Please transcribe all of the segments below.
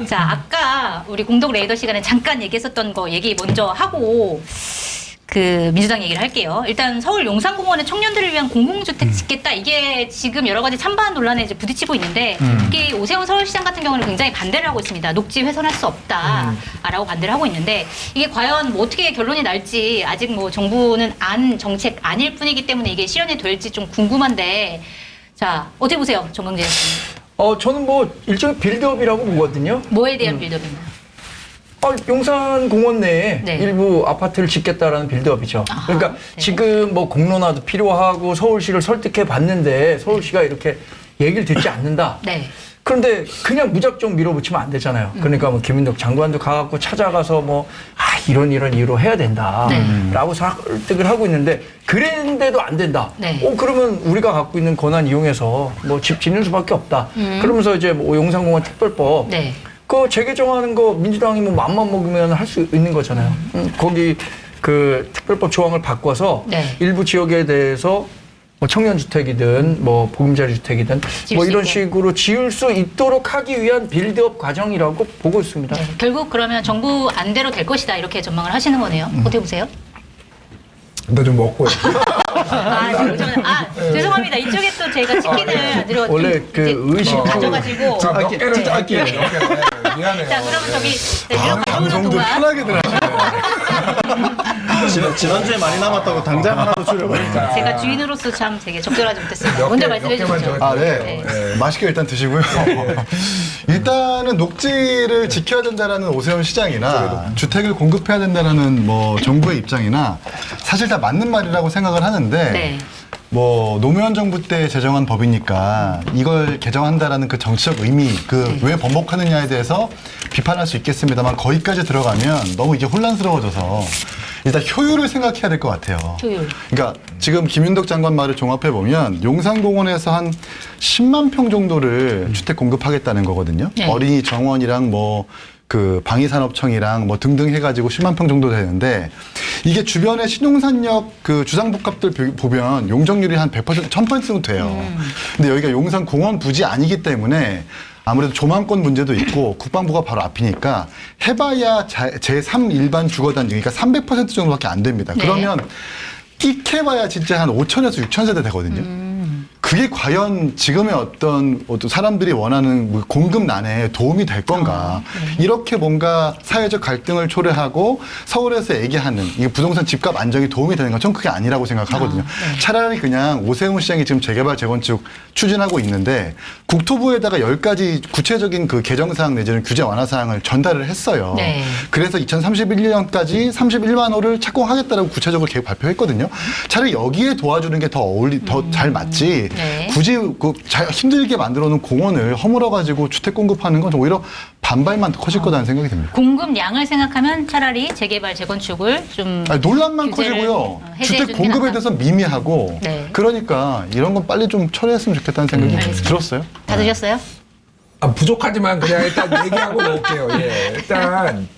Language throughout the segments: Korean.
자, 아까 우리 공동 레이더 시간에 잠깐 얘기했었던 거 얘기 먼저 하고 그 민주당 얘기를 할게요. 일단 서울 용산공원에 청년들을 위한 공공주택 짓겠다. 이게 지금 여러 가지 찬반 논란에 이제 부딪히고 있는데 특히 오세훈 서울시장 같은 경우는 굉장히 반대를 하고 있습니다. 녹지 훼손할 수 없다라고 반대를 하고 있는데 이게 과연 뭐 어떻게 결론이 날지 아직 뭐 정부는 정책 아닐 뿐이기 때문에 이게 실현이 될지 좀 궁금한데 자, 어떻게 보세요, 정경재 교수님? 저는 뭐 일종의 빌드업이라고 보거든요. 뭐에 대한 빌드업인가요? 용산공원 내에 네. 일부 아파트를 짓겠다라는 빌드업이죠. 아하, 그러니까 네. 지금 뭐 공론화도 필요하고 서울시를 설득해 봤는데 서울시가 이렇게 얘기를 듣지 않는다. 네. 그런데 그냥 무작정 밀어붙이면 안 되잖아요. 그러니까 뭐 김인덕 장관도 가갖고 찾아가서 뭐 이런 이유로 해야 된다라고 설득을 하고 있는데 그랬는데도 안 된다. 네. 그러면 우리가 갖고 있는 권한 이용해서 뭐 집 짓는 수밖에 없다. 그러면서 이제 뭐 용산공원 특별법 네. 그거 재개정하는 거 민주당이 뭐 맘만 먹으면 할 수 있는 거잖아요. 거기 그 특별법 조항을 바꿔서 네. 일부 지역에 대해서 뭐 청년주택이든 뭐 보금자리 주택이든 뭐 이런 식으로 지을 수 있도록 하기 위한 빌드업 과정이라고 보고 있습니다. 네. 결국 그러면 정부 안대로 될 것이다 이렇게 전망을 하시는 거네요. 어떻게 보세요? 나 좀 먹고요. 죄송합니다. 이쪽에 또 제가 치킨을 안 들어 원래 그 의식 가져가지고. 자, 몇 개를 네. 짧게. 미안해요. 자, 그러면 저기 이런 가져오는 방송도 동안 편하게들 하시네. 지난주에 많이 남았다고 당장 하나도 줄여버릴까. 제가 주인으로서 참 되게 적절하지 못했습니다. 먼저 말씀해 주시죠. 네. 맛있게 일단 드시고요. 일단은 녹지를 지켜야 된다라는 오세훈 시장이나 주택을 공급해야 된다라는 뭐 정부의 입장이나 사실 다 맞는 말이라고 생각을 하는데 네. 뭐 노무현 정부 때 제정한 법이니까 이걸 개정한다라는 그 정치적 의미, 그 왜 번복하느냐에 대해서 비판할 수 있겠습니다만 거기까지 들어가면 너무 이게 혼란스러워져서 일단 효율을 생각해야 될 것 같아요. 효율. 그러니까 지금 김윤덕 장관 말을 종합해 보면 용산공원에서 한 10만 평 정도를 주택 공급하겠다는 거거든요. 네. 어린이 정원이랑 뭐 그 방위산업청이랑 뭐 등등 해가지고 10만 평 정도 되는데 이게 주변에 신용산역 그 주상복합들 보면 용적률이 한 100%, 1000% 정도 돼요. 근데 여기가 용산공원 부지 아니기 때문에 아무래도 조망권 문제도 있고 국방부가 바로 앞이니까 해봐야 제3 일반 주거단지 그러니까 300% 정도밖에 안 됩니다. 네. 그러면 끽해봐야 진짜 한 5천에서 6천 세대 되거든요. 그게 과연 지금의 어떤 사람들이 원하는 공급난에 도움이 될 건가. 이렇게 뭔가 사회적 갈등을 초래하고 서울에서 얘기하는 이 부동산 집값 안정이 도움이 되는 건 전 그게 아니라고 생각하거든요. 네. 차라리 그냥 오세훈 시장이 지금 재개발, 재건축 추진하고 있는데 국토부에다가 10가지 구체적인 그 개정사항 내지는 규제 완화 사항을 전달을 했어요. 네. 그래서 2031년까지 31만 호를 착공하겠다라고 구체적으로 계획 발표했거든요. 차라리 여기에 도와주는 게 더 더 잘 맞지. 네. 굳이 힘들게 만들어 놓은 공원을 허물어 가지고 주택 공급하는 건 오히려 반발만 더 커질 거라는 생각이 듭니다. 공급량을 생각하면 차라리 재개발, 재건축을 좀 논란만 규제를, 커지고요. 해제해 주택 주는 게 공급에 낫다. 대해서 미미하고 네. 그러니까 이런 건 빨리 좀 처리했으면 좋겠다는 생각이 알겠습니다. 들었어요. 다 드셨어요? 부족하지만 그냥 일단 얘기하고 놓을게요. 예. 일단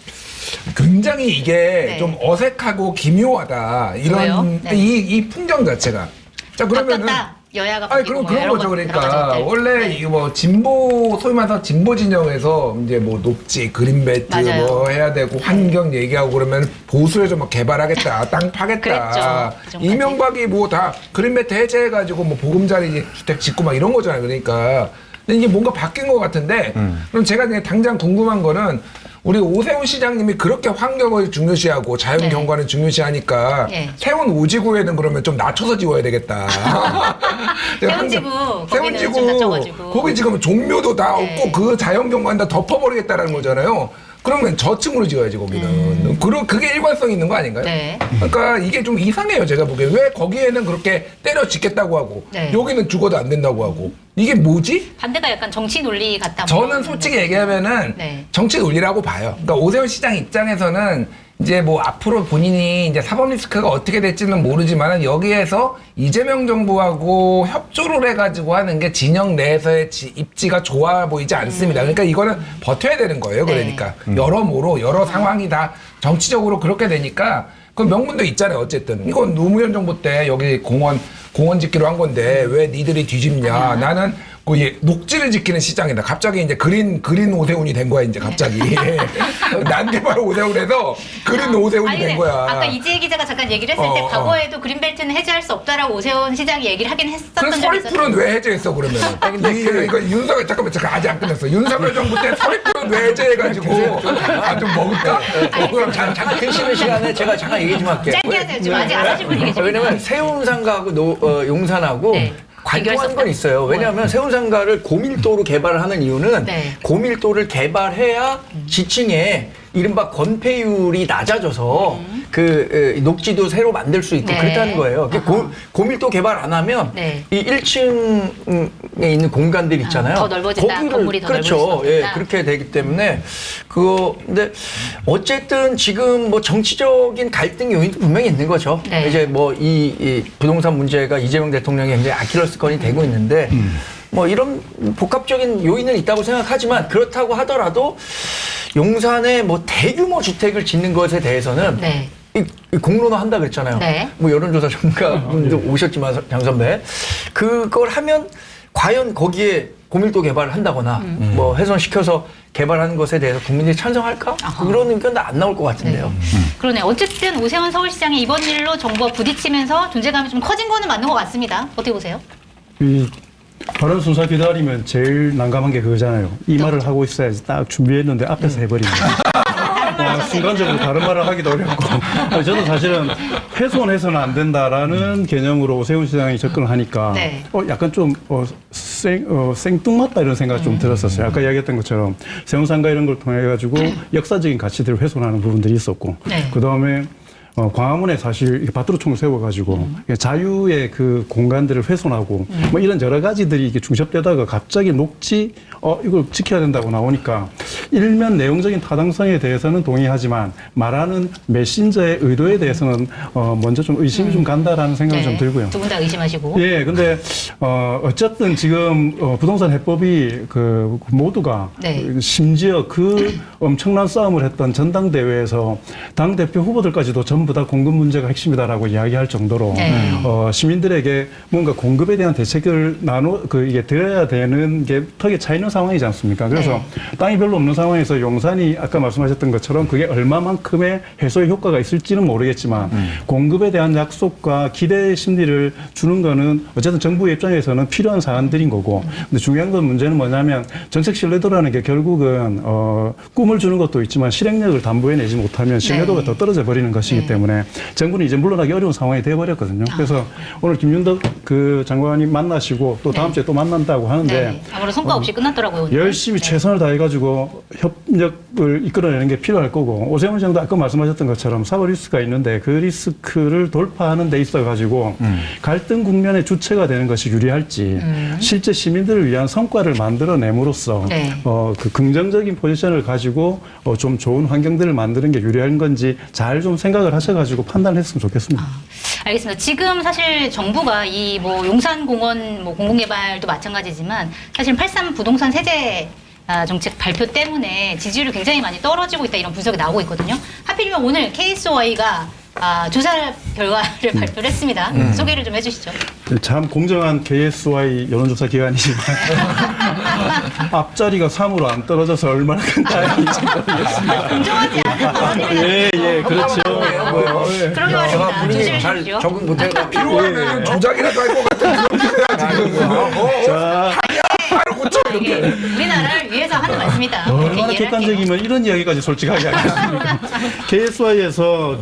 굉장히 이게 네. 좀 어색하고 기묘하다. 왜요? 이런 네. 이 풍경 자체가. 자, 그러면은 바뀌었다. 여야가 아니 바뀌고 그럼 그런 거죠. 여러 그러니까 가지 것들. 원래 네. 이거 뭐 진보 소위 말해서 진보 진영에서 이제 뭐 녹지 그린벨트 맞아요. 뭐 해야 되고 환경 얘기하고 그러면 보수에서 막 개발하겠다 땅 파겠다 그랬죠. 그 전까지. 이명박이 뭐 다 그린벨트 해제해가지고 뭐 보금자리 주택 짓고 막 이런 거잖아요. 그러니까 근데 이게 뭔가 바뀐 것 같은데 그럼 제가 그냥 당장 궁금한 거는 우리 오세훈 시장님이 그렇게 환경을 중요시하고 자연 네. 경관을 중요시하니까 네. 세운 오지구에는 그러면 좀 낮춰서 지어야 되겠다. 세운지구, 거기는 좀 낮춰가지고. 거기 지금 종묘도 다 네. 없고 그 자연 경관 다 덮어버리겠다라는 거잖아요. 그러면 저층으로 지어야지 거기는. 그게 일관성 있는 거 아닌가요? 네. 그러니까 이게 좀 이상해요 제가 보기엔. 왜 거기에는 그렇게 때려 짓겠다고 하고 네. 여기는 죽어도 안 된다고 하고 이게 뭐지? 반대가 약간 정치 논리 같다. 저는 솔직히 얘기하면은 네. 정치 논리라고 봐요. 그러니까 오세훈 시장 입장에서는 이제 뭐 앞으로 본인이 이제 사법 리스크가 어떻게 될지는 모르지만은 여기에서 이재명 정부하고 협조를 해가지고 하는 게 진영 내에서의 입지가 좋아 보이지 않습니다. 그러니까 이거는 버텨야 되는 거예요. 네. 그러니까 여러모로 여러 상황이 다 정치적으로 그렇게 되니까 그 명분도 있잖아요. 어쨌든 이건 노무현 정부 때 여기 공원 짓기로 한 건데 왜 니들이 뒤집냐? 나는 그 녹지를 지키는 시장이다. 갑자기 이제 그린 오세훈이 된 거야 이제 갑자기. 난개발 오세훈에서 그린 오세훈이 아니, 된 거야. 아까 이지혜 기자가 잠깐 얘기를 했을 때 과거에도 그린벨트는 해제할 수 없다라고 오세훈 시장이 얘기를 하긴 했었던 그래서 적이 있었어요. 서리풀은 왜 해제했어 그러면? 이거 윤석열 잠깐 아직 안 끝났어. 윤석열 정부 때 서리풀은 왜 해제해가지고 좀 먹을까? 그럼 잠깐 드시는 시간에 제가 잠깐 얘기 좀 할게요. 짧게 하세요. 지금 아직 안 하신 분 얘기 좀. 왜냐면 세운상가하고 용산하고 네. 관통한 건 있어요. 왜냐하면 세운상가를 고밀도로 개발을 하는 이유는 네. 고밀도를 개발해야 지층에 이른바 건폐율이 낮아져서 그 녹지도 새로 만들 수 있고 네. 그렇다는 거예요. 고밀도 개발 안 하면 네. 이 1층에 있는 공간들 있잖아요. 더 넓어진다. 건물이 더 넓어질 수 그렇죠. 없다. 예, 그렇게 되기 때문에 근데 어쨌든 지금 뭐 정치적인 갈등 요인도 분명히 있는 거죠. 네. 이제 뭐 이 부동산 문제가 이재명 대통령이 굉장히 아킬레스건이 되고 있는데 뭐 이런 복합적인 요인은 있다고 생각하지만 그렇다고 하더라도 용산에 뭐 대규모 주택을 짓는 것에 대해서는 네. 이 공론화 한다 그랬잖아요. 네. 뭐 여론조사 전문가분도 오셨지만 장 선배 그걸 하면 과연 거기에 고밀도 개발을 한다거나 뭐 훼손시켜서 개발하는 것에 대해서 국민들이 찬성할까? 그런 의견도 안 나올 것 같은데요. 그러네. 어쨌든 오세훈 서울시장이 이번 일로 정부와 부딪히면서 존재감이 좀 커진 거는 맞는 것 같습니다. 어떻게 보세요? 이 발언 순서 기다리면 제일 난감한 게 그거잖아요. 이 말을 하고 있어야지 딱 준비했는데 앞에서 해버리면 순간적으로 다른 말을 하기도 어렵고 저도 사실은 훼손해서는 안 된다라는 개념으로 오세훈 시장이 접근을 하니까 네. 약간 좀 생뚱맞다 이런 생각이 좀 들었었어요. 아까 이야기했던 것처럼 세운상가 이런 걸 통해 가지고 역사적인 가치들을 훼손하는 부분들이 있었고 네. 그다음에 광화문에 사실 이렇게 밭으로총 세워가지고 자유의 그 공간들을 훼손하고 뭐 이런 여러 가지들이 이게 중첩되다가 갑자기 녹지 이걸 지켜야 된다고 나오니까 일면 내용적인 타당성에 대해서는 동의하지만 말하는 메신저의 의도에 대해서는 먼저 좀 의심이 좀 간다라는 생각이 좀 들고요. 두 분 다 의심하시고. 예, 근데 어쨌든 지금 부동산 해법이 그 모두가 네. 심지어 그 엄청난 싸움을 했던 전당대회에서 당 대표 후보들까지도 전부 다 공급 문제가 핵심이다라고 이야기할 정도로 네. 시민들에게 뭔가 공급에 대한 대책을 이게 드려야 되는 게 턱에 차 있는 상황이지 않습니까? 그래서 네. 땅이 별로 없는 상황에서 용산이 아까 말씀하셨던 것처럼 그게 얼마만큼의 해소의 효과가 있을지는 모르겠지만 공급에 대한 약속과 기대 심리를 주는 거는 어쨌든 정부 입장에서는 필요한 사안들인 거고 근데 중요한 건 문제는 뭐냐면 정책 신뢰도라는 게 결국은 꿈을 주는 것도 있지만 실행력을 담보해내지 못하면 신뢰도가 더 떨어져 버리는 것이기 때문에 정부는 이제 물러나기 어려운 상황이 돼버렸거든요. 그래서 오늘 김윤덕 그 장관이 만나시고 또 다음 주에 또 만난다고 하는데 네. 아무런 성과 없이 끝났더라고요. 오늘. 열심히 네. 최선을 다해가지고 협력을 이끌어내는 게 필요할 거고 오세훈 시장도 아까 말씀하셨던 것처럼 사법 리스크가 있는데 그 리스크를 돌파하는 데 있어가지고 갈등 국면의 주체가 되는 것이 유리할지 실제 시민들을 위한 성과를 만들어냄으로써 네. 그 긍정적인 포지션을 가지고 좀 좋은 환경들을 만드는 게 유리한 건지 잘 좀 생각을 하셔가지고 판단을 했으면 좋겠습니다. 알겠습니다. 지금 사실 정부가 이 뭐 용산공원 뭐 공공개발도 마찬가지지만 사실 83 부동산 세제 정책 발표 때문에 지지율이 굉장히 많이 떨어지고 있다 이런 분석이 나오고 있거든요. 하필이면 오늘 KSY가 조사 결과를 발표를 했습니다. 소개를 좀 해주시죠. 참 공정한 KSY 여론조사 기관이지만 앞자리가 3으로 안 떨어져서 얼마나 큰 다행인지 모르겠습니다. 공정하지 않은 예, 그렇죠. 그러게 제가 말입니다. 분위기 조심해 잘 주십시오. 적응 못해가지고 필요하면 조작이라도 할 것 같은 그런 짓이야 지금. 자, 바로 고쳐 이게 이렇게. 우리나라를 위해서 하는 말씀이다. 이렇게 얼마나 이해를 할게요. 객관적이면 이런 이야기까지 솔직하게 하겠습니까? KSY에서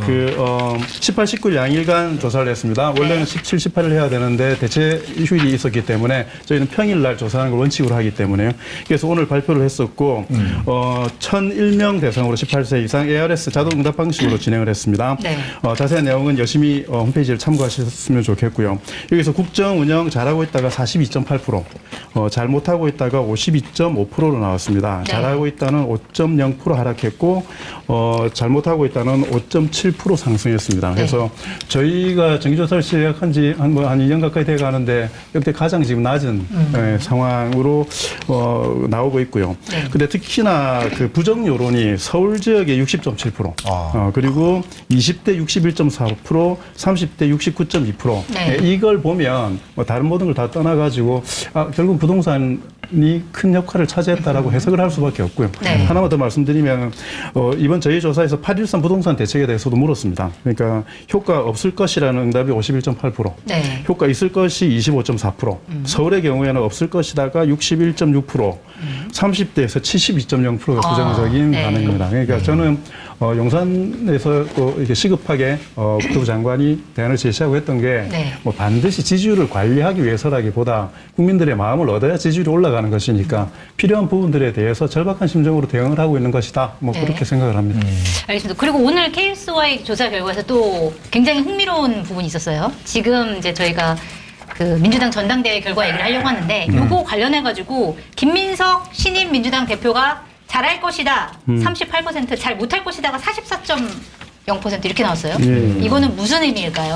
18, 19일 양일간 조사를 했습니다. 원래는 17, 18을 해야 되는데 대체 휴일이 있었기 때문에 저희는 평일날 조사하는 걸 원칙으로 하기 때문에요. 그래서 오늘 발표를 했었고 1,001명 대상으로 18세 이상 ARS 자동 응답 방식으로 진행을 했습니다. 네. 자세한 내용은 열심히 홈페이지를 참고하셨으면 좋겠고요. 여기서 국정 운영 잘하고 있다가 42.8%, 잘 못하고 있다가 52.5%로 나왔습니다. 네. 잘하고 있다는 5.0% 하락했고 잘못하고 있다는 5.7% 상승했습니다. 그래서 저희가 정기조사를 시작한 지 한 2년 가까이 돼 가는데 역대 가장 지금 낮은 상황으로 나오고 있고요. 네. 근데 특히나 그 부정 여론이 서울 지역에 60.7%, 그리고 20대 61.4%, 30대 69.2%. 네. 이걸 보면 뭐 다른 모든 걸 다 떠나가지고 결국 부동산이 큰 역할을 차지했다라고 해석을 할 수밖에 없고요. 네. 하나만 더 말씀드리면 이번 저희 조사에서 8.13 부동산 대책에 대해서도 물었습니다. 그러니까 효과 없을 것이라는 응답이 51.8%, 네. 효과 있을 것이 25.4%, 서울의 경우에는 없을 것이다가 61.6%, 30대에서 72.0%가 부정적인 네. 반응입니다. 그러니까 저는 용산에서 또 이렇게 시급하게 국토부 장관이 대안을 제시하고 했던 게 네. 뭐 반드시 지지율을 관리하기 위해서라기보다 국민들의 마음을 얻어야 지지율이 올라가는 것이니까 필요한 부분들에 대해서 절박한 심정으로 대응을 하고 있는 것이다. 뭐 네. 그렇게 생각을 합니다. 알겠습니다. 그리고 오늘 KBS와의 조사 결과에서 또 굉장히 흥미로운 부분이 있었어요. 지금 이제 저희가 그 민주당 전당대회 결과 얘기를 하려고 하는데 요거 관련해가지고 김민석 신임 민주당 대표가 잘할 것이다 38%, 잘 못할 것이다가 44.0% 이렇게 나왔어요. 예. 이거는 무슨 의미일까요?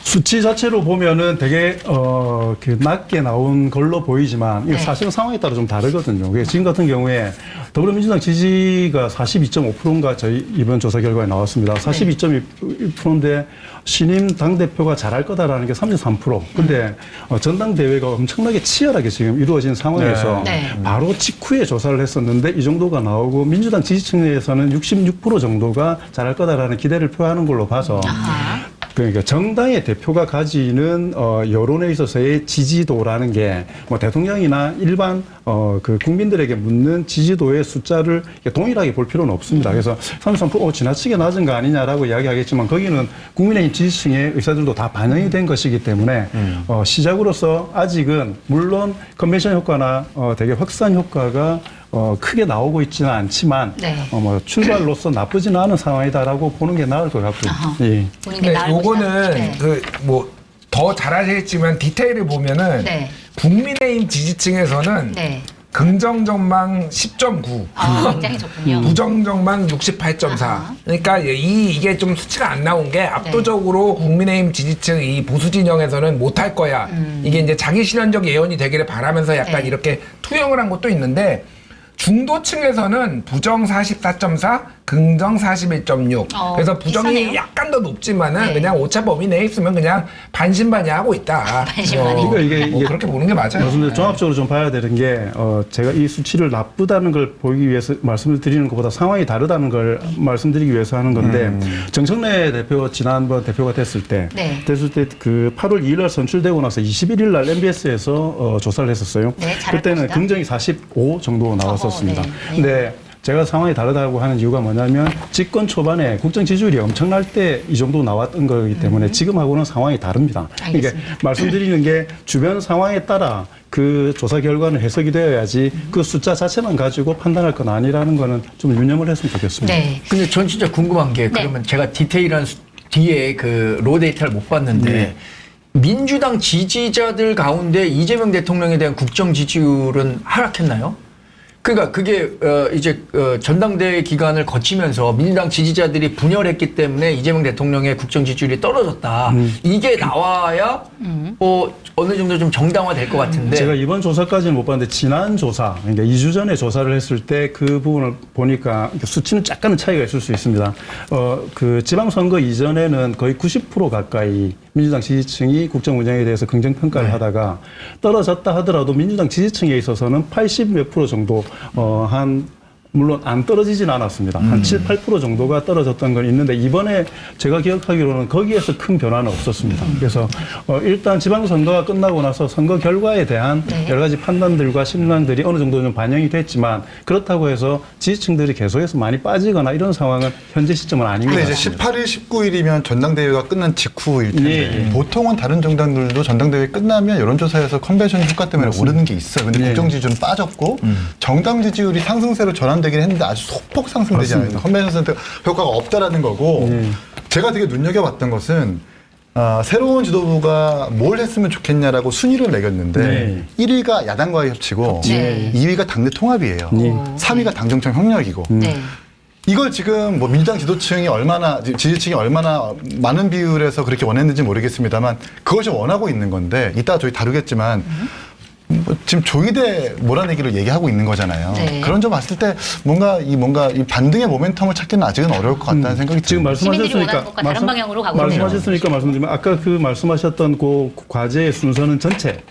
수치 자체로 보면은 되게 그 낮게 나온 걸로 보이지만 이게 네. 사실은 상황에 따라 좀 다르거든요. 그게 지금 같은 경우에 더불어민주당 지지가 42.5%인가 저희 이번 조사 결과에 나왔습니다. 42.1%인데 신임 당대표가 잘할 거다라는 게 33%. 근데 전당대회가 엄청나게 치열하게 지금 이루어진 상황에서 네. 바로 직후에 조사를 했었는데 이 정도가 나오고 민주당 지지층 내에서는 66% 정도가 잘할 거다라는 기대를 표하는 걸로 봐서 아하. 그러니까 정당의 대표가 가지는 여론에 있어서의 지지도라는 게 뭐 대통령이나 일반 그 국민들에게 묻는 지지도의 숫자를 동일하게 볼 필요는 없습니다. 그래서 33% 지나치게 낮은 거 아니냐라고 이야기하겠지만 거기는 국민의힘 지지층의 의사들도 다 반영이 된 것이기 때문에 시작으로서 아직은 물론 컨벤션 효과나 되게 확산 효과가 크게 나오고 있지는 않지만 네. 뭐 출발로서 나쁘지는 않은 상황이다라고 보는 게 나을 것 같고요. 아하. 예. 보는 게 근데 나을 것이다. 요거는 네. 그 뭐 더 잘하시겠지만 디테일을 보면은 네. 국민의힘 지지층에서는 네. 긍정 전망 10.9, 굉장히 좋군요. 부정 전망 68.4. 아하. 그러니까 이게 좀 수치가 안 나온 게 압도적으로 국민의힘 지지층 이 보수 진영에서는 못할 거야. 이게 이제 자기 실현적 예언이 되기를 바라면서 약간 네. 이렇게 투영을 한 것도 있는데 중도층에서는 부정 44.4, 긍정 41.6. 그래서 부정이 비슷하네요. 약간 더 높지만은 네. 그냥 오차 범위 내에 있으면 그냥 반신반의하고 있다. 반신반의. 그러니까 이게 그렇게 보는 게 맞아요. 그런데 종합적으로 좀 봐야 되는 게 제가 이 수치를 나쁘다는 걸 보이기 위해서 말씀을 드리는 것보다 상황이 다르다는 걸 말씀드리기 위해서 하는 건데 정청래 대표 지난번 대표가 됐을 때 그 8월 2일 날 선출되고 나서 21일 날 MBS에서 조사를 했었어요. 네, 잘할 그때는 것이다. 긍정이 45 정도 나왔었습니다. 네. 근데 제가 상황이 다르다고 하는 이유가 뭐냐면 집권 초반에 국정 지지율이 엄청날 때 이 정도 나왔던 거기 때문에 지금하고는 상황이 다릅니다. 그러니까 알겠습니다. 말씀드리는 게 주변 상황에 따라 그 조사 결과는 해석이 되어야지 그 숫자 자체만 가지고 판단할 건 아니라는 거는 좀 유념을 했으면 좋겠습니다. 네. 근데 전 진짜 궁금한 게 그러면 제가 디테일한 뒤에 그 로 데이터를 못 봤는데 민주당 지지자들 가운데 이재명 대통령에 대한 국정 지지율은 하락했나요? 그러니까 그게 이제 전당대회 기간을 거치면서 민주당 지지자들이 분열했기 때문에 이재명 대통령의 국정 지지율이 떨어졌다. 이게 나와야 어느 정도 좀 정당화될 것 같은데. 제가 이번 조사까지는 못 봤는데 지난 조사, 그러니까 2주 전에 조사를 했을 때 그 부분을 보니까 수치는 약간은 차이가 있을 수 있습니다. 그 지방선거 이전에는 거의 90% 가까이 민주당 지지층이 국정 운영에 대해서 긍정 평가를 하다가 떨어졌다 하더라도 민주당 지지층에 있어서는 80몇 % 정도 물론 안 떨어지진 않았습니다. 한 7, 8% 정도가 떨어졌던 건 있는데 이번에 제가 기억하기로는 거기에서 큰 변화는 없었습니다. 그래서 일단 지방선거가 끝나고 나서 선거 결과에 대한 여러 가지 판단들과 심란들이 어느 정도 좀 반영이 됐지만 그렇다고 해서 지지층들이 계속해서 많이 빠지거나 이런 상황은 현재 시점은 아닌 것 근데 같습니다. 이제 18일, 19일이면 전당대회가 끝난 직후일 텐데 보통은 다른 정당들도 전당대회 끝나면 여론조사에서 컨벤션 효과 때문에 오르는 게 있어요. 근데 국정 지지율은 빠졌고 정당 지지율이 상승세로 전환되긴 했는데 아주 소폭 상승되지 않아요. 컨벤션 효과가 없다라는 거고 제가 되게 눈여겨봤던 것은 새로운 지도부가 뭘 했으면 좋겠냐라고 순위를 매겼는데 네. 1위가 야당과의 협치고 네. 2위가 당내 통합이에요. 네. 3위가 당정청 협력이고 네. 이걸 지금 뭐 민주당 지도층이 지지층이 얼마나 많은 비율에서 그렇게 원했는지 모르겠습니다만 그것이 원하고 있는 건데 이따 저희 다루겠지만 뭐 지금 조이대 몰아내기를 얘기하고 있는 거잖아요. 네. 그런 점 봤을 때 뭔가 이 반등의 모멘텀을 찾기는 아직은 어려울 것 같다는 생각이 지금 듭니다. 시민들이 말씀하셨으니까 원하는 것과 다른 방향으로 가고 있네요. 말씀하셨으니까 말씀드리면 아까 그 말씀하셨던 그 과제의 순서는 전체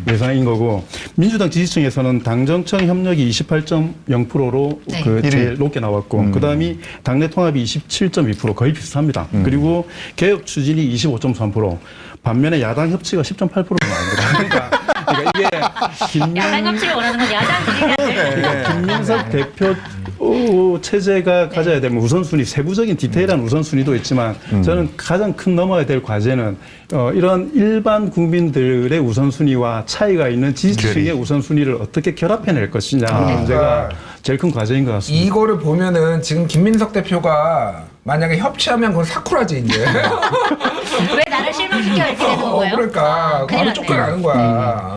예상인 거고 민주당 지지층에서는 당정청 협력이 28.0%로 네. 그 제일 일위. 높게 나왔고 그다음이 당내 통합이 27.2% 거의 비슷합니다. 그리고 개혁 추진이 25.3%. 반면에 야당 협치가 10.8%가 나옵니다. 그러니까 이게 야당 협치를 원하는 건 야당들이 그러니까 김민석 대표 체제가 가져야 되면 우선순위, 세부적인 디테일한 우선순위도 있지만 저는 가장 큰 넘어야 될 과제는 이런 일반 국민들의 우선순위와 차이가 있는 지지층의 우선순위를 어떻게 결합해낼 것이냐 하는 문제가 제일 큰 과제인 것 같습니다. 이거를 보면은 지금 김민석 대표가 만약에 협치하면 그건 사쿠라지 이제. 왜 나를 실망시켜 이렇게 되는 건가요? 그러니까 큰일 바로 났네. 쫓겨나는 거야.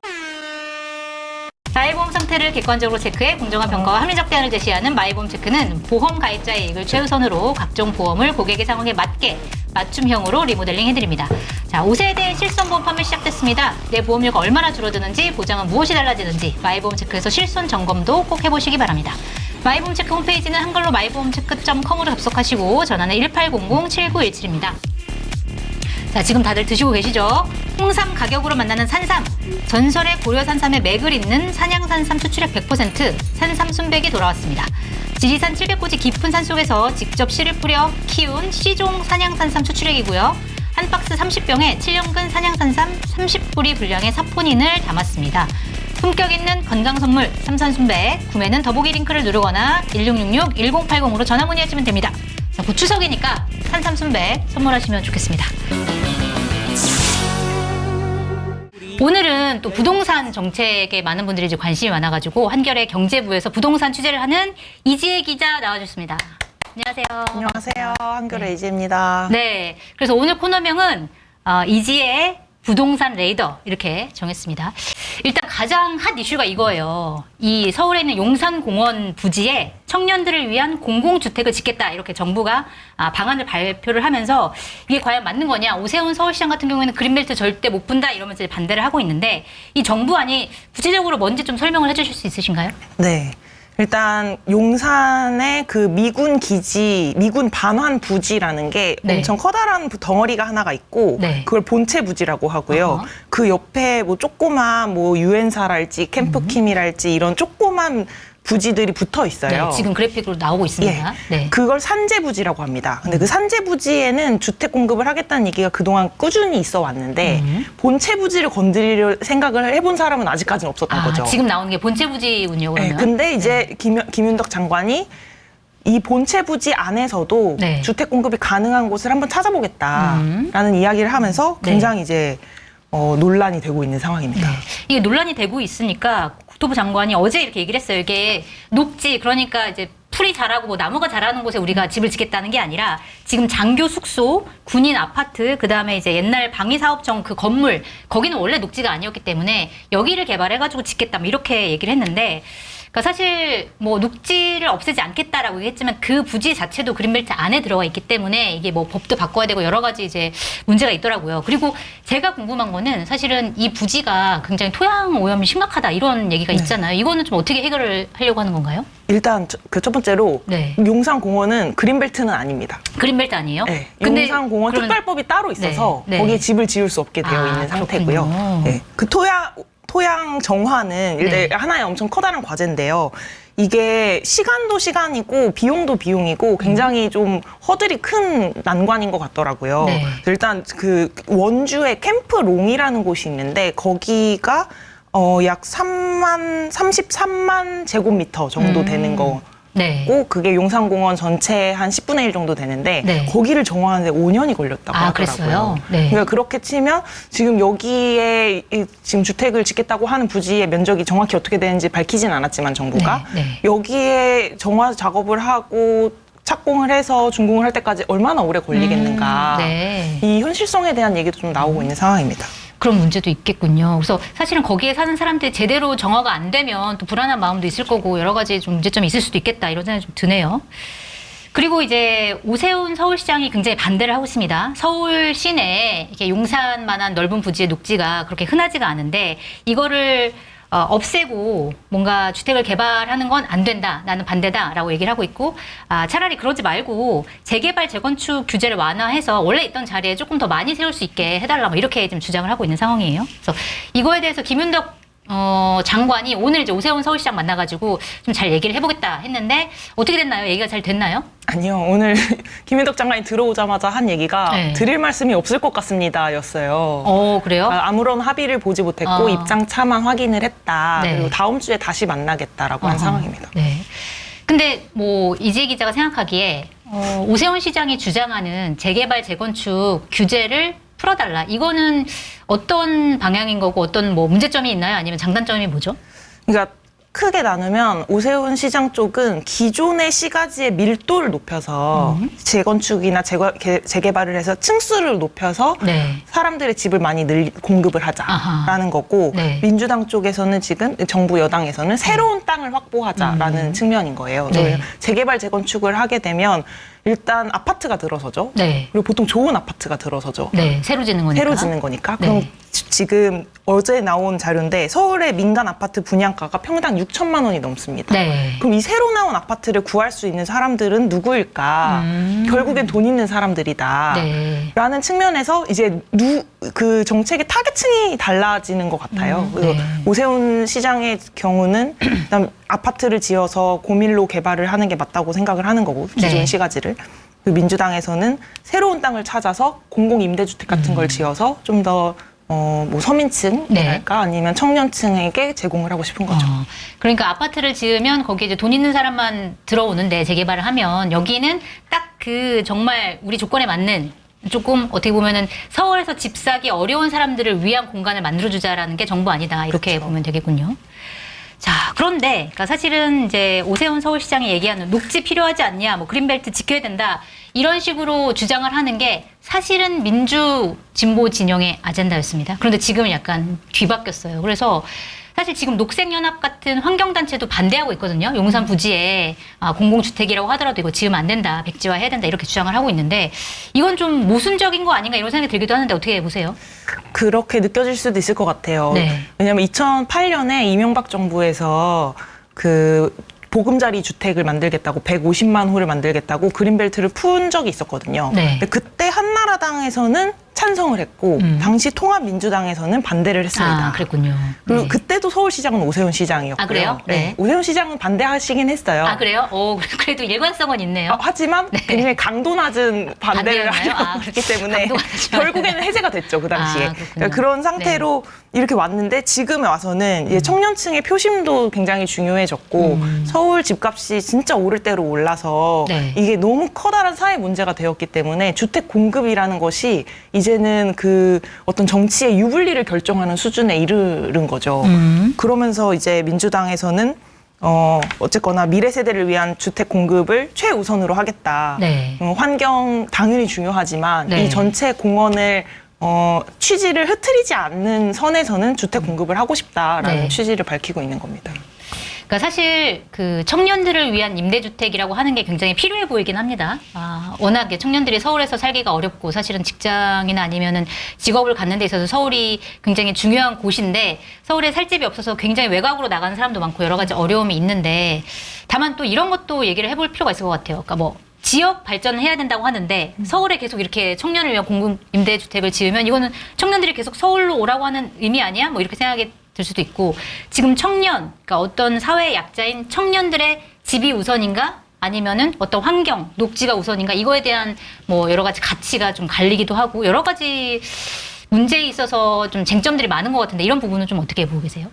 마이보험 상태를 객관적으로 체크해 공정한 평가와 합리적 대안을 제시하는 마이보험 체크는 보험 가입자의 이익을 최우선으로 각종 보험을 고객의 상황에 맞게 맞춤형으로 리모델링 해드립니다. 자, 5세대 실손보험 판매 시작됐습니다. 내 보험료가 얼마나 줄어드는지, 보장은 무엇이 달라지는지 마이보험 체크에서 실손 점검도 꼭 해보시기 바랍니다. 마이보험 체크 홈페이지는 한글로 마이보험체크.com으로 접속하시고 전화는 1800-7917입니다. 자, 지금 다들 드시고 계시죠? 홍삼 가격으로 만나는 산삼. 전설의 고려 산삼의 맥을 잇는 산양산삼 수출액 100%, 산삼 순백이 돌아왔습니다. 지리산 700고지 깊은 산속에서 직접 씨를 뿌려 키운 C종 산양산삼 수출액이고요. 한 박스 30병에 7년근 산양산삼 30뿌리 분량의 사포닌을 담았습니다. 품격 있는 건강선물 삼산순백. 구매는 더보기 링크를 누르거나 1666-1080으로 전화 문의하시면 됩니다. 자, 곧 추석이니까 산삼순백 선물하시면 좋겠습니다. 오늘은 또 부동산 정책에 많은 분들이 이제 관심이 많아가지고 한겨레 경제부에서 부동산 취재를 하는 이지혜 기자 나와주셨습니다. 안녕하세요. 안녕하세요. 한겨레 이지혜입니다. 네, 그래서 오늘 코너명은 이지혜의 부동산 레이더 이렇게 정했습니다. 일단 가장 핫 이슈가 이거예요. 이 서울에 있는 용산공원 부지에 청년들을 위한 공공주택을 짓겠다 이렇게 정부가 방안을 발표를 하면서 이게 과연 맞는 거냐. 오세훈 서울시장 같은 경우에는 그린벨트 절대 못 분다 이러면서 반대를 하고 있는데 이 정부안이 구체적으로 뭔지 좀 설명을 해주실 수 있으신가요? 네. 일단 용산의 그 미군 기지, 미군 반환 부지라는 게 네. 엄청 커다란 덩어리가 하나가 있고 네. 그걸 본체 부지라고 하고요. 그 옆에 뭐 조그만 뭐 유엔사랄지 캠프킴이랄지 이런 조그만 부지들이 붙어 있어요. 네, 지금 그래픽으로 나오고 있습니다. 네. 그걸 산재부지라고 합니다. 근데 그 산재부지에는 주택 공급을 하겠다는 얘기가 그동안 꾸준히 있어 왔는데 본체 부지를 건드릴 생각을 해본 사람은 아직까지는 없었던 거죠. 지금 나오는 게 본체 부지군요. 네, 그러면. 근데 이제 김윤덕 장관이 이 본체 부지 안에서도 네. 주택 공급이 가능한 곳을 한번 찾아보겠다라는 이야기를 하면서 굉장히 이제 논란이 되고 있는 상황입니다. 네. 이게 논란이 되고 있으니까 국토부 장관이 어제 이렇게 얘기를 했어요. 이게 녹지, 그러니까 이제 풀이 자라고 뭐 나무가 자라는 곳에 우리가 집을 짓겠다는 게 아니라 지금 장교 숙소, 군인 아파트, 그 다음에 이제 옛날 방위사업청 그 건물, 거기는 원래 녹지가 아니었기 때문에 여기를 개발해가지고 짓겠다, 뭐 이렇게 얘기를 했는데, 그러니까 사실 뭐 녹지를 없애지 않겠다라고 얘기했지만 그 부지 자체도 그린벨트 안에 들어가 있기 때문에 이게 뭐 법도 바꿔야 되고 여러 가지 이제 문제가 있더라고요. 그리고 제가 궁금한 거는 사실은 이 부지가 굉장히 토양 오염이 심각하다 이런 얘기가 있잖아요. 이거는 좀 어떻게 해결을 하려고 하는 건가요? 일단 그 첫 번째로 네. 용산공원은 그린벨트는 아닙니다. 그린벨트 아니에요? 네, 근데 용산공원 그러면- 특별법이 따로 있어서 네, 네. 거기에 집을 지을 수 없게 되어 있는 상태고요. 그렇군요. 네, 그 토양 정화는 네. 하나의 엄청 커다란 과제인데요. 이게 시간도 시간이고 비용도 비용이고 굉장히 좀 허들이 큰 난관인 것 같더라고요. 네. 일단 그 원주에 캠프롱이라는 곳이 있는데 거기가 약 33만 제곱미터 정도 되는 거. 네. 그게 용산공원 전체 한 10분의 1 정도 되는데 네. 거기를 정화하는데 5년이 걸렸다고 하더라고요. 그랬어요? 네. 그러니까 그렇게 치면 지금 여기에 지금 주택을 짓겠다고 하는 부지의 면적이 정확히 어떻게 되는지 밝히진 않았지만 정부가 네, 네. 여기에 정화 작업을 하고 착공을 해서 준공을 할 때까지 얼마나 오래 걸리겠는가. 네. 이 현실성에 대한 얘기도 좀 나오고 있는 상황입니다. 그런 문제도 있겠군요. 그래서 사실은 거기에 사는 사람들이 제대로 정화가 안 되면 또 불안한 마음도 있을 거고 여러 가지 좀 문제점이 있을 수도 있겠다 이런 생각이 좀 드네요. 그리고 이제 오세훈 서울시장이 굉장히 반대를 하고 있습니다. 서울 시내에 이렇게 용산만한 넓은 부지의 녹지가 그렇게 흔하지가 않은데 이거를 없애고 뭔가 주택을 개발하는 건 안 된다. 나는 반대다라고 얘기를 하고 있고 차라리 그러지 말고 재개발 재건축 규제를 완화해서 원래 있던 자리에 조금 더 많이 세울 수 있게 해달라 뭐 이렇게 지금 주장을 하고 있는 상황이에요. 그래서 이거에 대해서 김윤덕 장관이 오늘 이제 오세훈 서울시장 만나가지고 좀 잘 얘기를 해보겠다 했는데 어떻게 됐나요? 얘기가 잘 됐나요? 아니요. 오늘 김윤덕 장관이 들어오자마자 한 얘기가 네. 드릴 말씀이 없을 것 같습니다 였어요. 그래요? 아무런 합의를 보지 못했고 입장 차만 확인을 했다. 네. 그리고 다음 주에 다시 만나겠다라고 한 상황입니다. 네. 근데 뭐 이재 기자가 생각하기에 오세훈 시장이 주장하는 재개발 재건축 규제를 풀어달라. 이거는 어떤 방향인 거고 어떤 뭐 문제점이 있나요? 아니면 장단점이 뭐죠? 그러니까 크게 나누면 오세훈 시장 쪽은 기존의 시가지의 밀도를 높여서 재건축이나 재개발을 해서 층수를 높여서 네. 사람들의 집을 많이 공급을 하자라는 아하. 거고 네. 민주당 쪽에서는 지금 정부 여당에서는 새로운 땅을 확보하자라는 측면인 거예요. 네. 재개발 재건축을 하게 되면 일단 아파트가 들어서죠. 네. 그리고 보통 좋은 아파트가 들어서죠. 네. 새로 짓는 거니까. 새로 짓는 거니까. 네. 그럼 지금 어제 나온 자료인데 서울의 민간 아파트 분양가가 평당 6천만 원이 넘습니다. 네. 그럼 이 새로 나온 아파트를 구할 수 있는 사람들은 누구일까? 결국엔 돈 있는 사람들이다. 네. 라는 측면에서 이제 그 정책의 타겟층이 달라지는 것 같아요. 그래서 네. 오세훈 시장의 경우는 일단 아파트를 지어서 고밀로 개발을 하는 게 맞다고 생각을 하는 거고 기존 네. 시가지를. 민주당에서는 새로운 땅을 찾아서 공공 임대주택 같은 걸 지어서 좀 더 뭐 서민층이랄까 네. 아니면 청년층에게 제공을 하고 싶은 거죠. 그러니까 아파트를 지으면 거기에 이제 돈 있는 사람만 들어오는데 재개발을 하면 여기는 딱 그 정말 우리 조건에 맞는 조금 어떻게 보면은 서울에서 집 사기 어려운 사람들을 위한 공간을 만들어주자라는 게 정부 아니다 이렇게 그렇죠. 보면 되겠군요. 자, 그런데 그러니까 사실은 이제 오세훈 서울시장이 얘기하는 녹지 필요하지 않냐, 뭐 그린벨트 지켜야 된다 이런 식으로 주장을 하는 게 사실은 민주 진보 진영의 아젠다였습니다. 그런데 지금은 약간 뒤바뀌었어요. 그래서 사실 지금 녹색연합 같은 환경단체도 반대하고 있거든요. 용산 부지에 공공주택이라고 하더라도 이거 지으면 안 된다, 백지화해야 된다 이렇게 주장을 하고 있는데 이건 좀 모순적인 거 아닌가 이런 생각이 들기도 하는데 어떻게 보세요? 그렇게 느껴질 수도 있을 것 같아요. 네. 왜냐하면 2008년에 이명박 정부에서 그 보금자리 주택을 만들겠다고 150만 호를 만들겠다고 그린벨트를 푼 적이 있었거든요. 네. 근데 그때 한나라당에서는 찬성을 했고 당시 통합민주당에서는 반대를 했습니다. 그랬군요. 그리고 네. 그때도 서울시장은 오세훈 시장이었고요. 그래요? 네. 오세훈 시장은 반대하시긴 했어요. 그래요? 그래도 일관성은 있네요. 하지만 굉장히 강도 낮은 반대를 반대였나요? 하려고 했기 때문에 강도가 낮아요. 결국에는 해제가 됐죠, 그 당시에. 그렇군요. 그러니까 그런 상태로 이렇게 왔는데 지금에 와서는 이제 청년층의 표심도 굉장히 중요해졌고 서울 집값이 진짜 오를 대로 올라서 네. 이게 너무 커다란 사회 문제가 되었기 때문에 주택 공급이라는 것이 이제는 그 어떤 정치의 유불리를 결정하는 수준에 이르는 거죠. 그러면서 이제 민주당에서는 어쨌거나 미래 세대를 위한 주택 공급을 최우선으로 하겠다. 네. 환경 당연히 중요하지만 네. 이 전체 공원을 취지를 흐트리지 않는 선에서는 주택 공급을 하고 싶다라는 네. 취지를 밝히고 있는 겁니다. 그러니까 사실 그 청년들을 위한 임대주택이라고 하는 게 굉장히 필요해 보이긴 합니다. 워낙 청년들이 서울에서 살기가 어렵고 사실은 직장이나 아니면은 직업을 갖는 데 있어서 서울이 굉장히 중요한 곳인데 서울에 살 집이 없어서 굉장히 외곽으로 나가는 사람도 많고 여러 가지 어려움이 있는데 다만 또 이런 것도 얘기를 해볼 필요가 있을 것 같아요. 그러니까 뭐 지역 발전을 해야 된다고 하는데 서울에 계속 이렇게 청년을 위한 공공 임대주택을 지으면 이거는 청년들이 계속 서울로 오라고 하는 의미 아니야? 뭐 이렇게 생각이 들 수도 있고 지금 청년, 그러니까 어떤 사회 약자인 청년들의 집이 우선인가? 아니면은 어떤 환경, 녹지가 우선인가? 이거에 대한 뭐 여러 가지 가치가 좀 갈리기도 하고 여러 가지 문제에 있어서 좀 쟁점들이 많은 것 같은데 이런 부분은 좀 어떻게 보고 계세요?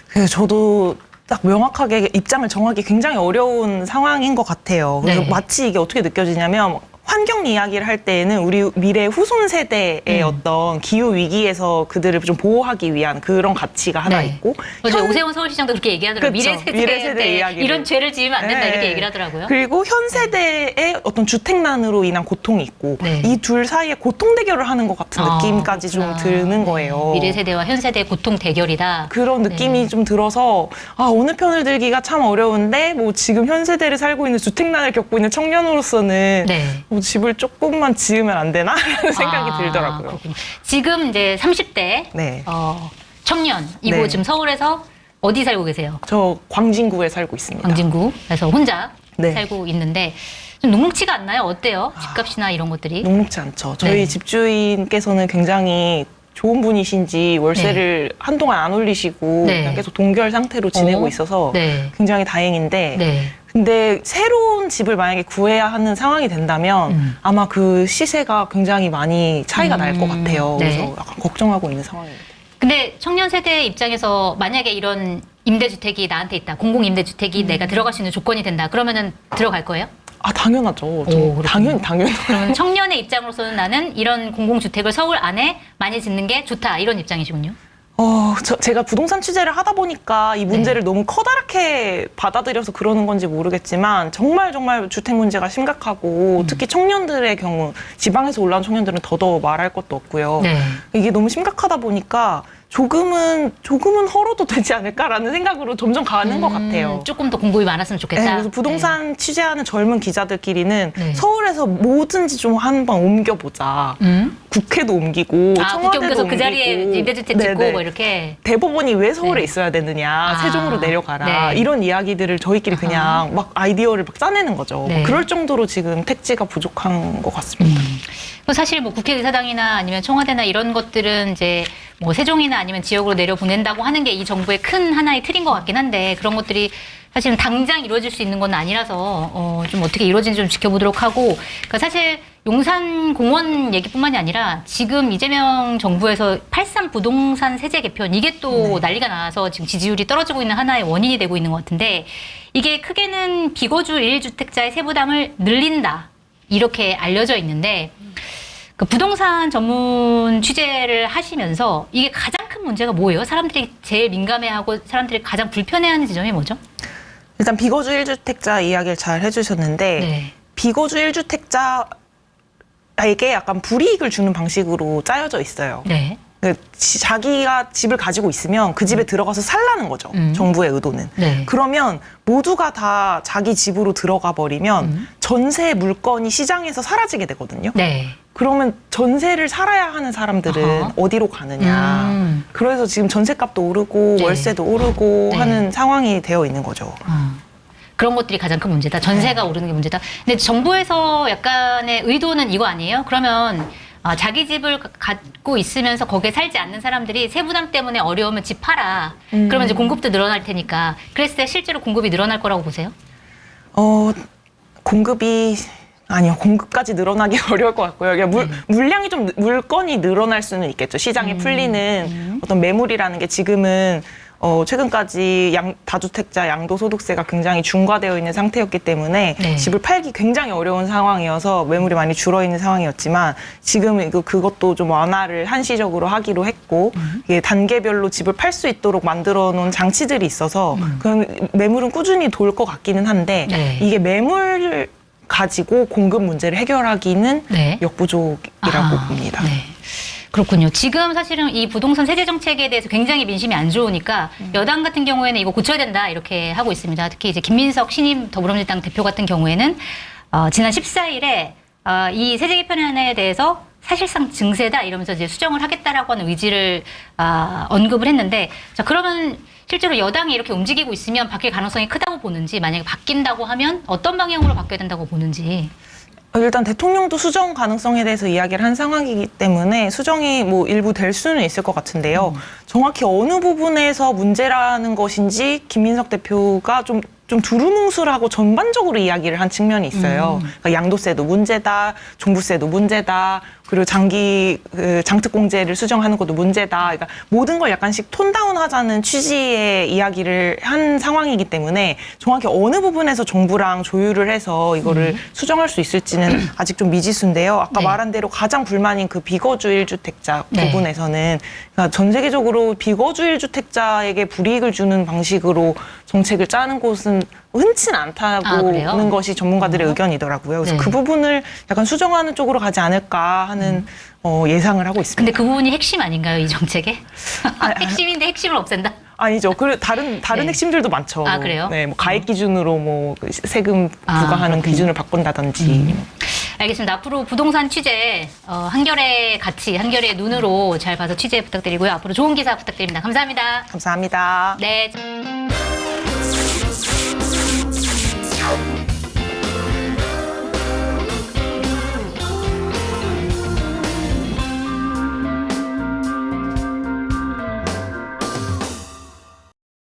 그래서 저도 딱 명확하게 입장을 정하기 굉장히 어려운 상황인 것 같아요. 그래서 네. 마치 이게 어떻게 느껴지냐면 환경 이야기를 할 때에는 우리 미래 후손 세대의 어떤 기후 위기에서 그들을 좀 보호하기 위한 그런 가치가 하나 네. 있고 어제 오세훈 서울시장도 그렇게 얘기하더라고요. 그렇죠. 미래 세대 이야기를. 이런 죄를 지으면 안 된다 네. 이렇게 얘기를 하더라고요. 그리고 현 세대의 어떤 주택난으로 인한 고통이 있고 네. 이 둘 사이에 고통 대결을 하는 것 같은 느낌까지 그렇구나. 좀 드는 거예요. 미래 세대와 현 세대의 고통 대결이다. 그런 느낌이 네. 좀 들어서 어느 편을 들기가 참 어려운데 뭐 지금 현 세대를 살고 있는 주택난을 겪고 있는 청년으로서는 네. 뭐 집을 조금만 지으면 안 되나? 라는 생각이 들더라고요. 그렇군요. 지금 이제 30대 네. 청년이고 네. 지금 서울에서 어디 살고 계세요? 저 광진구에 살고 있습니다. 광진구에서 혼자 네. 살고 있는데 좀 녹록치가 않나요? 어때요? 집값이나 이런 것들이? 녹록지 않죠. 저희 네. 집주인께서는 굉장히 좋은 분이신지 월세를 한동안 안 올리시고 네. 그냥 계속 동결 상태로 지내고 있어서 네. 굉장히 다행인데 네. 근데 새로운 집을 만약에 구해야 하는 상황이 된다면 아마 그 시세가 굉장히 많이 차이가 날 것 같아요. 네. 그래서 약간 걱정하고 있는 상황입니다. 근데 청년 세대 입장에서 만약에 이런 임대주택이 나한테 있다. 공공임대주택이 내가 들어갈 수 있는 조건이 된다. 그러면은 들어갈 거예요? 당연하죠. 그렇군요. 당연히. 그러면 청년의 입장으로서는 나는 이런 공공주택을 서울 안에 많이 짓는 게 좋다. 이런 입장이시군요. 제가 부동산 취재를 하다 보니까 이 문제를 네. 너무 커다랗게 받아들여서 그러는 건지 모르겠지만 정말 주택 문제가 심각하고 특히 청년들의 경우 지방에서 올라온 청년들은 더더 말할 것도 없고요. 네. 이게 너무 심각하다 보니까 조금은 헐어도 되지 않을까라는 생각으로 점점 가는 것 같아요. 조금 더 공급이 많았으면 좋겠다. 네, 그래서 부동산 취재하는 젊은 기자들끼리는 네. 서울에서 뭐든지 좀 한 번 옮겨보자. 국회도 옮기고 국회 청와대도 옮겨서 옮기고 그 자리에 임대주택 짓고 네네. 뭐 이렇게. 대법원이 왜 서울에 네. 있어야 되느냐, 세종으로 내려가라 네. 이런 이야기들을 저희끼리 그냥 막 아이디어를 막 짜내는 거죠. 네. 그럴 정도로 지금 택지가 부족한 것 같습니다. 사실 뭐 국회의사당이나 아니면 청와대나 이런 것들은 이제 뭐 세종이나 아니면 지역으로 내려 보낸다고 하는 게 이 정부의 큰 하나의 틀인 것 같긴 한데 그런 것들이 사실은 당장 이루어질 수 있는 건 아니라서 좀 어떻게 이루어지는지 좀 지켜보도록 하고 그러니까 사실 용산공원 얘기뿐만이 아니라 지금 이재명 정부에서 8.3 부동산 세제 개편 이게 또 난리가 나서 지금 지지율이 떨어지고 있는 하나의 원인이 되고 있는 것 같은데 이게 크게는 비거주 1주택자의 세부담을 늘린다 이렇게 알려져 있는데 그 부동산 전문 취재를 하시면서 이게 가장 큰 문제가 뭐예요? 사람들이 제일 민감해하고 사람들이 가장 불편해하는 지점이 뭐죠? 일단 비거주 1주택자 이야기를 잘 해주셨는데 네. 비거주 1주택자에게 약간 불이익을 주는 방식으로 짜여져 있어요. 네. 자기가 집을 가지고 있으면 그 집에 들어가서 살라는 거죠. 정부의 의도는. 네. 그러면 모두가 다 자기 집으로 들어가 버리면 전세 물건이 시장에서 사라지게 되거든요. 네. 그러면 전세를 살아야 하는 사람들은 아하. 어디로 가느냐. 그래서 지금 전세값도 오르고 네. 월세도 오르고 네. 하는 상황이 되어 있는 거죠. 그런 것들이 가장 큰 문제다. 전세가 오르는 게 문제다. 근데 정부에서 약간의 의도는 이거 아니에요? 그러면 자기 집을 갖고 있으면서 거기에 살지 않는 사람들이 세부담 때문에 어려우면 집 팔아. 그러면 이제 공급도 늘어날 테니까. 그랬을 때 실제로 공급이 늘어날 거라고 보세요? 공급까지 늘어나기 어려울 것 같고요. 그러니까 물량이 좀 물건이 늘어날 수는 있겠죠. 시장에 풀리는 어떤 매물이라는 게 지금은 최근까지 다주택자 양도소득세가 굉장히 중과되어 있는 상태였기 때문에 네. 집을 팔기 굉장히 어려운 상황이어서 매물이 많이 줄어 있는 상황이었지만 지금 그것도 좀 완화를 한시적으로 하기로 했고 이게 단계별로 집을 팔 수 있도록 만들어 놓은 장치들이 있어서 그 매물은 꾸준히 돌 것 같기는 한데 네. 이게 매물 가지고 공급 문제를 해결하기는 네. 역부족이라고 봅니다. 네. 그렇군요. 지금 사실은 이 부동산 세제 정책에 대해서 굉장히 민심이 안 좋으니까 여당 같은 경우에는 이거 고쳐야 된다 이렇게 하고 있습니다. 특히 이제 김민석 신임 더불어민주당 대표 같은 경우에는 지난 14일에 이 세제 개편안에 대해서 사실상 증세다 이러면서 이제 수정을 하겠다라고 하는 의지를 언급을 했는데 자 그러면 실제로 여당이 이렇게 움직이고 있으면 바뀔 가능성이 크다고 보는지 만약에 바뀐다고 하면 어떤 방향으로 바뀌어야 된다고 보는지. 일단 대통령도 수정 가능성에 대해서 이야기를 한 상황이기 때문에 수정이 뭐 일부 될 수는 있을 것 같은데요. 정확히 어느 부분에서 문제라는 것인지 김민석 대표가 좀 좀 두루뭉술하고 전반적으로 이야기를 한 측면이 있어요. 그러니까 양도세도 문제다, 종부세도 문제다, 그리고 장기 장특공제를 수정하는 것도 문제다. 그러니까 모든 걸 약간씩 톤다운하자는 취지의 이야기를 한 상황이기 때문에 정확히 어느 부분에서 정부랑 조율을 해서 이거를 수정할 수 있을지는 아직 좀 미지수인데요. 아까 네. 말한 대로 가장 불만인 그 비거주 1주택자 네. 부분에서는 그러니까 전 세계적으로 비거주 1주택자에게 불이익을 주는 방식으로 정책을 짜는 곳은 흔치는 그래요? 않다는 것이 전문가들의 의견이더라고요. 그래서 네. 그 부분을 약간 수정하는 쪽으로 가지 않을까 하는 예상을 하고 있습니다. 근데 그 부분이 핵심 아닌가요, 이 정책의? 핵심인데 핵심을 없앤다? 아니죠. 그 다른 네. 핵심들도 많죠. 아, 그래요? 네, 뭐 가액 기준으로 뭐 세금 아, 부과하는 그렇군요. 기준을 바꾼다든지. 알겠습니다. 앞으로 부동산 취재 한결의 가치, 한결의 눈으로 잘 봐서 취재 부탁드리고요. 앞으로 좋은 기사 부탁드립니다. 감사합니다. 감사합니다. 네.